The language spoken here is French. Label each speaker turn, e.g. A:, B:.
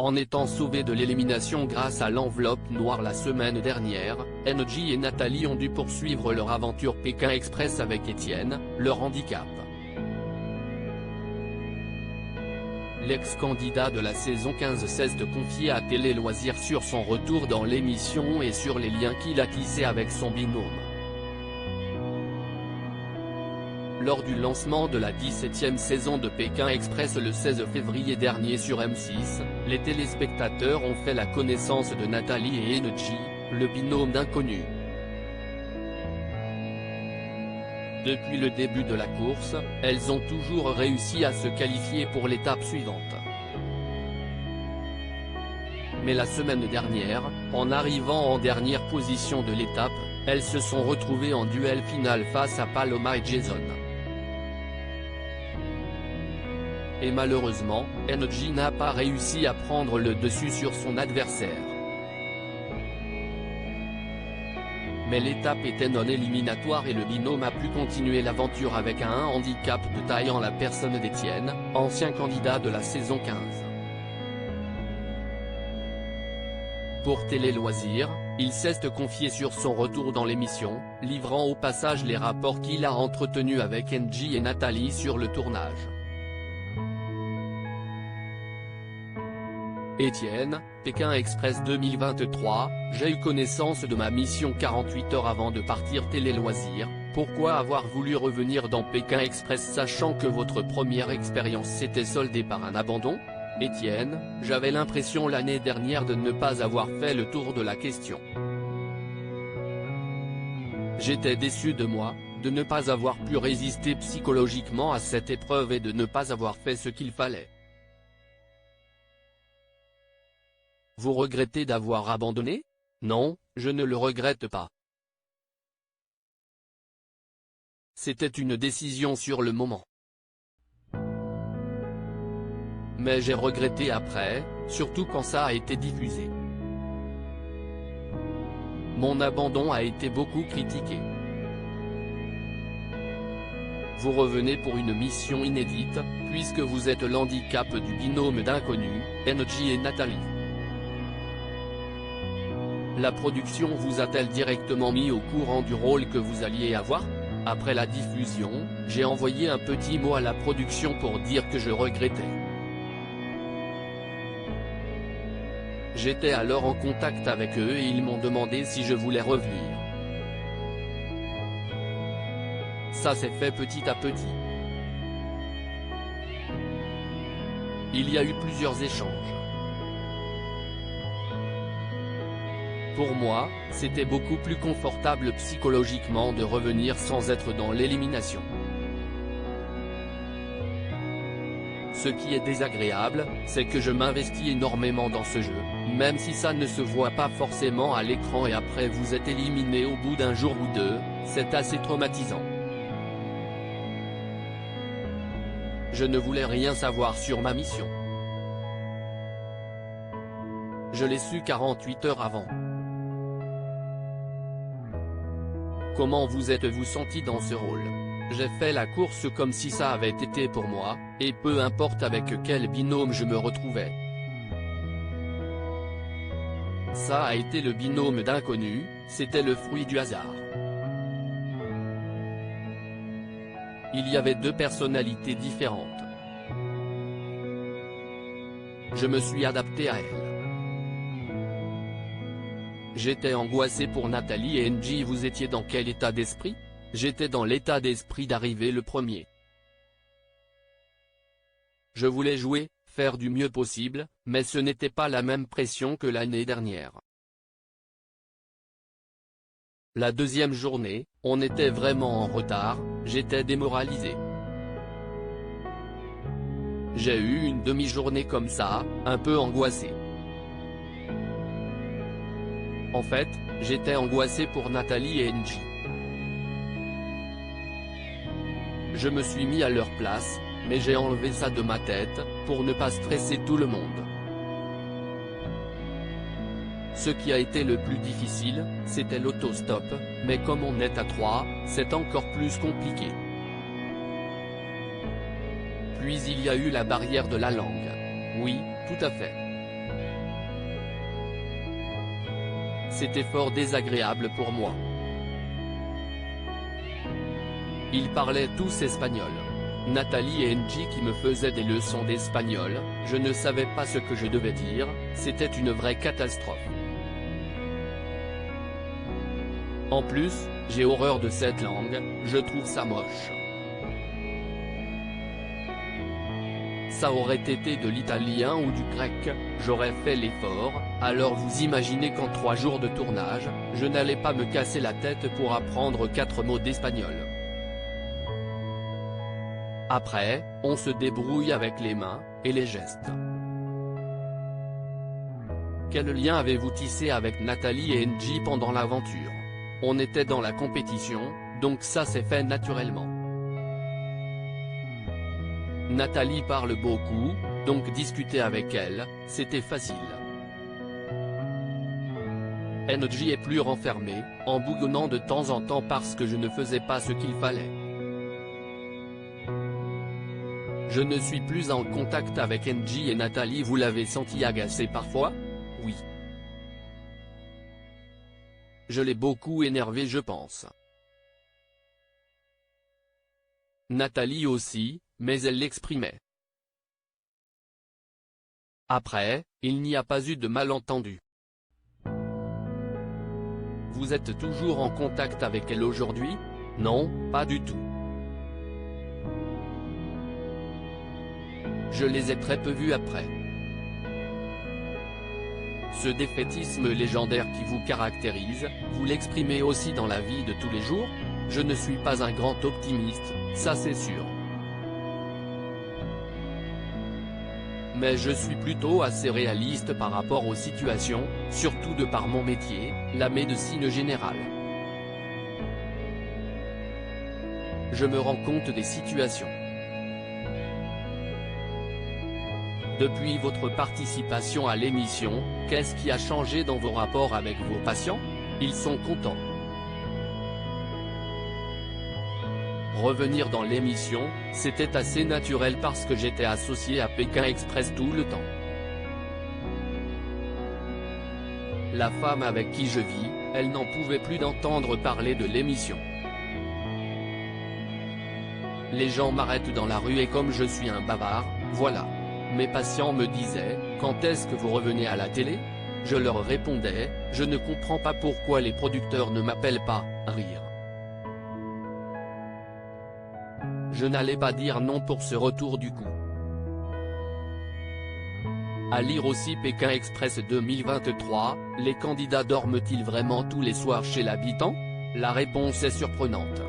A: En étant sauvés de l'élimination grâce à l'enveloppe noire la semaine dernière, NJ et Nathalie ont dû poursuivre leur aventure Pékin Express avec Étienne, leur handicap. L'ex-candidat de la saison 15 cesse de confier à Télé Loisirs sur son retour dans l'émission et sur les liens qu'il a tissés avec son binôme. Lors du lancement de la 17e saison de Pékin Express le 16 février dernier sur M6, les téléspectateurs ont fait la connaissance de Nathalie et NJ, le binôme d'inconnus. Depuis le début de la course, elles ont toujours réussi à se qualifier pour l'étape suivante. Mais la semaine dernière, en arrivant en dernière position de l'étape, elles se sont retrouvées en duel final face à Paloma et Jason. Et malheureusement, NJ n'a pas réussi à prendre le dessus sur son adversaire. Mais l'étape était non éliminatoire et le binôme a pu continuer l'aventure avec un handicap de taille en la personne d'Étienne, ancien candidat de la saison 15. Pour Télé Loisirs, il cesse de confier sur son retour dans l'émission, livrant au passage les rapports qu'il a entretenus avec NJ et Nathalie sur le tournage. Étienne, Pékin Express 2023, j'ai eu connaissance de ma mission 48 heures avant de partir Télé Loisirs, pourquoi avoir voulu revenir dans Pékin Express sachant que votre première expérience s'était soldée par un abandon? Étienne, j'avais l'impression l'année dernière de ne pas avoir fait le tour de la question. J'étais déçu de moi, de ne pas avoir pu résister psychologiquement à cette épreuve et de ne pas avoir fait ce qu'il fallait. Vous regrettez d'avoir abandonné? Non, je ne le regrette pas. C'était une décision sur le moment. Mais j'ai regretté après, surtout quand ça a été diffusé. Mon abandon a été beaucoup critiqué. Vous revenez pour une mission inédite, puisque vous êtes l'handicap du binôme d'inconnus, NJ et Nathalie. La production vous a-t-elle directement mis au courant du rôle que vous alliez avoir? Après la diffusion, j'ai envoyé un petit mot à la production pour dire que je regrettais. J'étais alors en contact avec eux et ils m'ont demandé si je voulais revenir. Ça s'est fait petit à petit. Il y a eu plusieurs échanges. Pour moi, c'était beaucoup plus confortable psychologiquement de revenir sans être dans l'élimination. Ce qui est désagréable, c'est que je m'investis énormément dans ce jeu, même si ça ne se voit pas forcément à l'écran et après vous êtes éliminé au bout d'un jour ou deux, c'est assez traumatisant. Je ne voulais rien savoir sur ma mission. Je l'ai su 48 heures avant. Comment vous êtes-vous senti dans ce rôle? J'ai fait la course comme si ça avait été pour moi, et peu importe avec quel binôme je me retrouvais. Ça a été le binôme d'inconnus, c'était le fruit du hasard. Il y avait deux personnalités différentes. Je me suis adapté à elles. J'étais angoissé pour Nathalie et NJ. Vous étiez dans quel état d'esprit? J'étais dans l'état d'esprit d'arriver le premier. Je voulais jouer, faire du mieux possible, mais ce n'était pas la même pression que l'année dernière. La deuxième journée, on était vraiment en retard, j'étais démoralisé. J'ai eu une demi-journée comme ça, un peu angoissé. En fait, j'étais angoissé pour Nathalie et NJ. Je me suis mis à leur place, mais j'ai enlevé ça de ma tête, pour ne pas stresser tout le monde. Ce qui a été le plus difficile, c'était l'autostop, mais comme on est à 3, c'est encore plus compliqué. Puis il y a eu la barrière de la langue. Oui, tout à fait. c'était fort désagréable pour moi. Ils parlaient tous espagnol. Nathalie et Angie qui me faisaient des leçons d'espagnol, je ne savais pas ce que je devais dire, c'était une vraie catastrophe. En plus, j'ai horreur de cette langue, je trouve ça moche. Ça aurait été de l'italien ou du grec, j'aurais fait l'effort, alors vous imaginez qu'en 3 jours de tournage, je n'allais pas me casser la tête pour apprendre 4 mots d'espagnol. Après, on se débrouille avec les mains, et les gestes. Quel lien avez-vous tissé avec Nathalie et Angie pendant l'aventure? On était dans la compétition, donc ça s'est fait naturellement. Nathalie parle beaucoup, donc discuter avec elle, c'était facile. Angie est plus renfermée, en bougonnant de temps en temps parce que je ne faisais pas ce qu'il fallait. Je ne suis plus en contact avec Angie et Nathalie. Vous l'avez senti agacée parfois? Oui. Je l'ai beaucoup énervée je pense. Nathalie aussi, mais elle l'exprimait. Après, il n'y a pas eu de malentendu. Vous êtes toujours en contact avec elle aujourd'hui? Non, pas du tout. Je les ai très peu vus après. Ce défaitisme légendaire qui vous caractérise, vous l'exprimez aussi dans la vie de tous les jours? Je ne suis pas un grand optimiste, ça c'est sûr. Mais je suis plutôt assez réaliste par rapport aux situations, surtout de par mon métier, la médecine générale. Je me rends compte des situations. Depuis votre participation à l'émission, qu'est-ce qui a changé dans vos rapports avec vos patients? Ils sont contents. Revenir dans l'émission, c'était assez naturel parce que j'étais associé à Pékin Express tout le temps. La femme avec qui je vis, elle n'en pouvait plus d'entendre parler de l'émission. Les gens m'arrêtent dans la rue et comme je suis un bavard, voilà. Mes patients me disaient, quand est-ce que vous revenez à la télé? Je leur répondais, je ne comprends pas pourquoi les producteurs ne m'appellent pas, rire. Je n'allais pas dire non pour ce retour du coup. À lire aussi Pékin Express 2023, les candidats dorment-ils vraiment tous les soirs chez l'habitant? La réponse est surprenante.